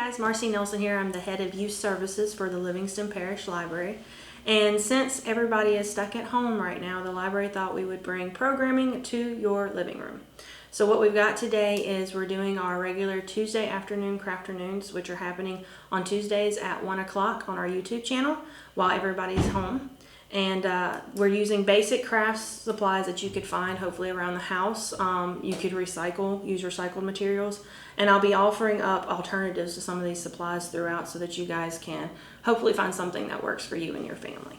guys, Marcie Nelson here. I'm the head of youth services for the Livingston Parish Library. And since everybody is stuck at home right now, the library thought we would bring programming to your living room. So what we've got today is we're doing our regular Tuesday afternoon crafternoons, which are happening on Tuesdays at 1 o'clock on our YouTube channel while everybody's home. And we're using basic crafts supplies that you could find hopefully around the house. You could use recycled materials, and I'll be offering up alternatives to some of these supplies throughout so that you guys can hopefully find something that works for you and your family.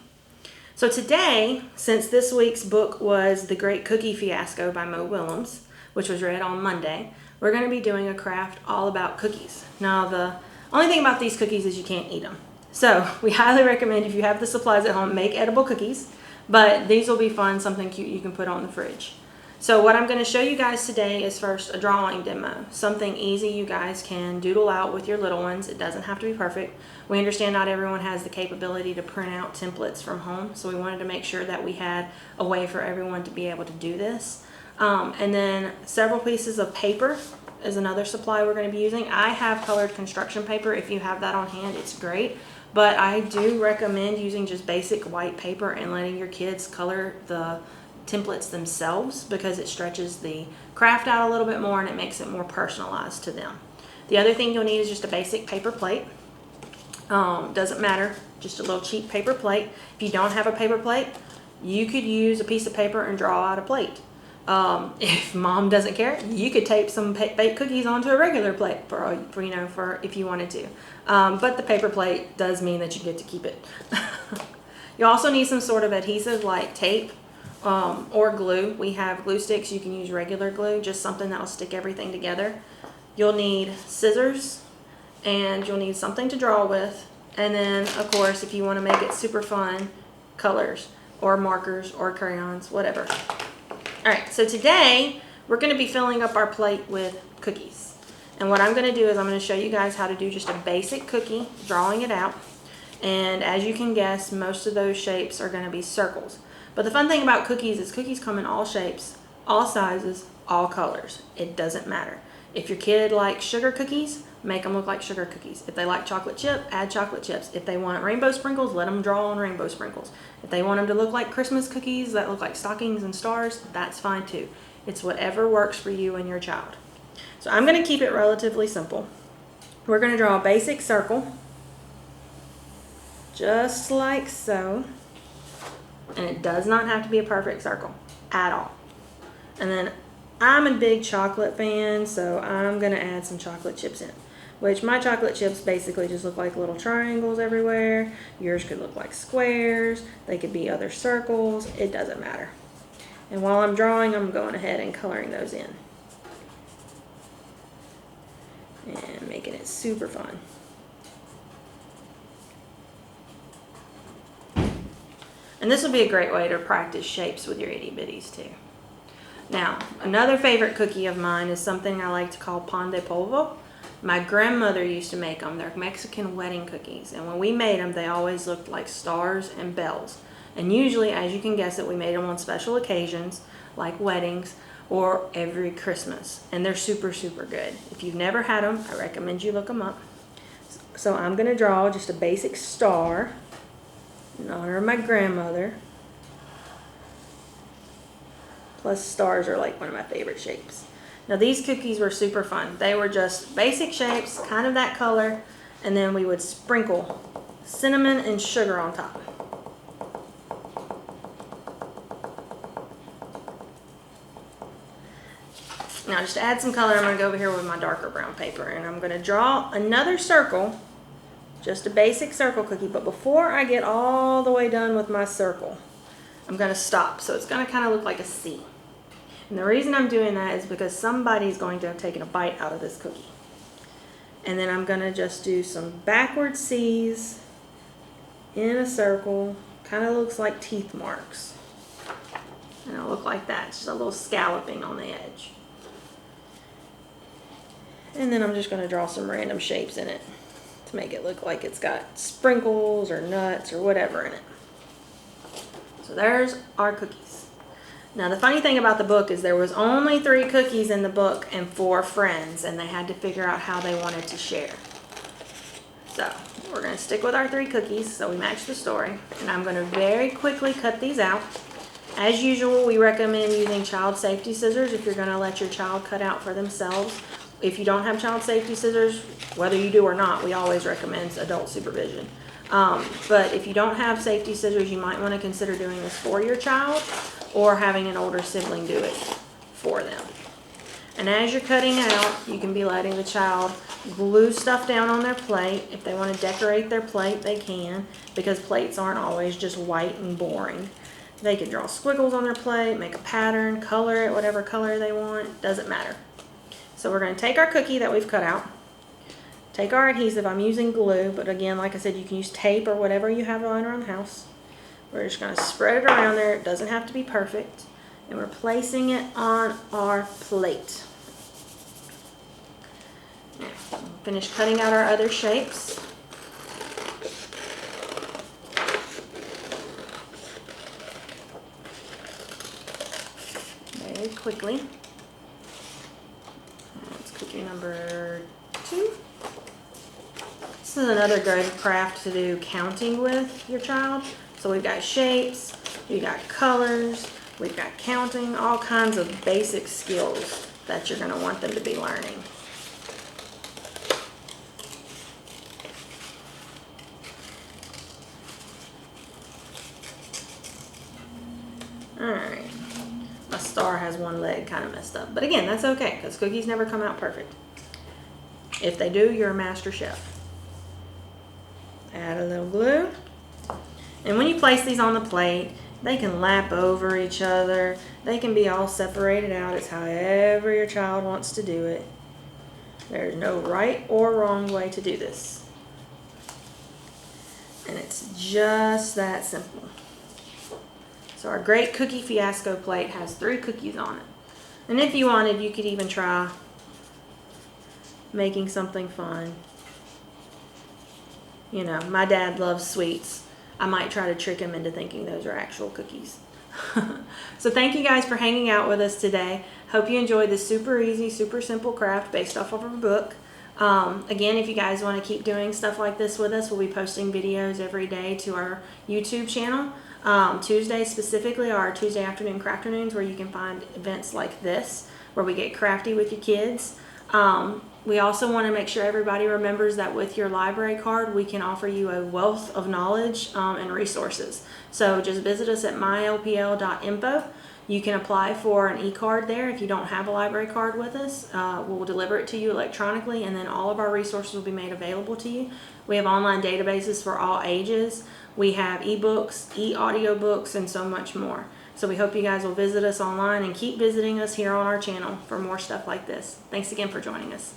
So today, since this week's book was The Great Cookie Fiasco by Mo Willems, which was read on Monday, we're going to be doing a craft all about cookies. Now the only thing about these cookies is you can't eat them. So we highly recommend, if you have the supplies at home, make edible cookies, but these will be fun, something cute you can put on the fridge. So what I'm going to show you guys today is first a drawing demo, something easy you guys can doodle out with your little ones. It doesn't have to be perfect. We understand not everyone has the capability to print out templates from home, so we wanted to make sure that we had a way for everyone to be able to do this. And then several pieces of paper is another supply we're going to be using. I have colored construction paper. If you have that on hand, it's great. But I do recommend using just basic white paper and letting your kids color the templates themselves, because it stretches the craft out a little bit more and it makes it more personalized to them. The other thing you'll need is just a basic paper plate. Doesn't matter, just a little cheap paper plate. If you don't have a paper plate, you could use a piece of paper and draw out a plate. If mom doesn't care, you could tape some baked cookies onto a regular plate for if you wanted to. But the paper plate does mean that you get to keep it. You also need some sort of adhesive like tape or glue. We have glue sticks. You can use regular glue, just something that will stick everything together. You'll need scissors, and you'll need something to draw with. And then, of course, if you want to make it super fun, colors or markers or crayons, whatever. Alright, so today we're going to be filling up our plate with cookies. And what I'm going to do is I'm going to show you guys how to do just a basic cookie, drawing it out. And as you can guess, most of those shapes are going to be circles. But the fun thing about cookies is cookies come in all shapes, all sizes, all colors. It doesn't matter. If your kid likes sugar cookies, make them look like sugar cookies. If they like chocolate chip, add chocolate chips. If they want rainbow sprinkles, let them draw on rainbow sprinkles. If they want them to look like Christmas cookies that look like stockings and stars, that's fine too. It's whatever works for you and your child. So I'm going to keep it relatively simple. We're going to draw a basic circle, just like so. And it does not have to be a perfect circle at all. And then I'm a big chocolate fan, so I'm going to add some chocolate chips in. Which my chocolate chips basically just look like little triangles everywhere. Yours could look like squares. They could be other circles. It doesn't matter. And while I'm drawing, I'm going ahead and coloring those in. And making it super fun. And this will be a great way to practice shapes with your itty bitties too. Now, another favorite cookie of mine is something I like to call pan de polvo. My grandmother used to make them. They're Mexican wedding cookies. And when we made them, they always looked like stars and bells. And usually, as you can guess it, we made them on special occasions, like weddings or every Christmas. And they're super, super good. If you've never had them, I recommend you look them up. So I'm going to draw just a basic star in honor of my grandmother. Plus, stars are like one of my favorite shapes. Now, these cookies were super fun. They were just basic shapes, kind of that color, and then we would sprinkle cinnamon and sugar on top. Now, just to add some color, I'm going to go over here with my darker brown paper, and I'm going to draw another circle, just a basic circle cookie. But before I get all the way done with my circle, I'm going to stop. So it's going to kind of look like a C. And the reason I'm doing that is because somebody's going to have taken a bite out of this cookie. And then I'm going to just do some backward C's in a circle. Kind of looks like teeth marks. And it'll look like that. It's just a little scalloping on the edge. And then I'm just going to draw some random shapes in it to make it look like it's got sprinkles or nuts or whatever in it. So there's our cookies. Now the funny thing about the book is there was only 3 cookies in the book and 4 friends, and they had to figure out how they wanted to share. So we're going to stick with our 3 cookies so we match the story. And I'm going to very quickly cut these out. As usual, we recommend using child safety scissors if you're going to let your child cut out for themselves. If you don't have child safety scissors, whether you do or not, we always recommend adult supervision. But if you don't have safety scissors, you might want to consider doing this for your child or having an older sibling do it for them. And as you're cutting out, you can be letting the child glue stuff down on their plate. If they want to decorate their plate, they can, because plates aren't always just white and boring. They can draw squiggles on their plate, make a pattern, color it whatever color they want, doesn't matter. So we're going to take our cookie that we've cut out, take our adhesive. I'm using glue, but again, like I said, you can use tape or whatever you have lying around the house. We're just going to spread it around there. It doesn't have to be perfect. And we're placing it on our plate. Now, finish cutting out our other shapes. Very quickly. That's cookie number 2. This is another great craft to do counting with your child. So we've got shapes, we've got colors, we've got counting, all kinds of basic skills that you're going to want them to be learning. Alright, my star has one leg kind of messed up. But again, that's okay, because cookies never come out perfect. If they do, you're a master chef. Add a little glue. And when you place these on the plate, they can lap over each other. They can be all separated out. It's however your child wants to do it. There's no right or wrong way to do this. And it's just that simple. So our great Cookie Fiasco plate has 3 cookies on it. And if you wanted, you could even try making something fun. You know, my dad loves sweets. I might try to trick him into thinking those are actual cookies. So thank you guys for hanging out with us today. Hope you enjoyed this super easy, super simple craft based off of our book. Again, if you guys want to keep doing stuff like this with us, we'll be posting videos every day to our YouTube channel. Tuesdays specifically are our Tuesday afternoon crafternoons, where you can find events like this where we get crafty with your kids. We also want to make sure everybody remembers that with your library card, we can offer you a wealth of knowledge and resources. So just visit us at mylpl.info. You can apply for an e-card there if you don't have a library card with us. We'll deliver it to you electronically, and then all of our resources will be made available to you. We have online databases for all ages. We have ebooks, e-audiobooks, and so much more. So we hope you guys will visit us online and keep visiting us here on our channel for more stuff like this. Thanks again for joining us.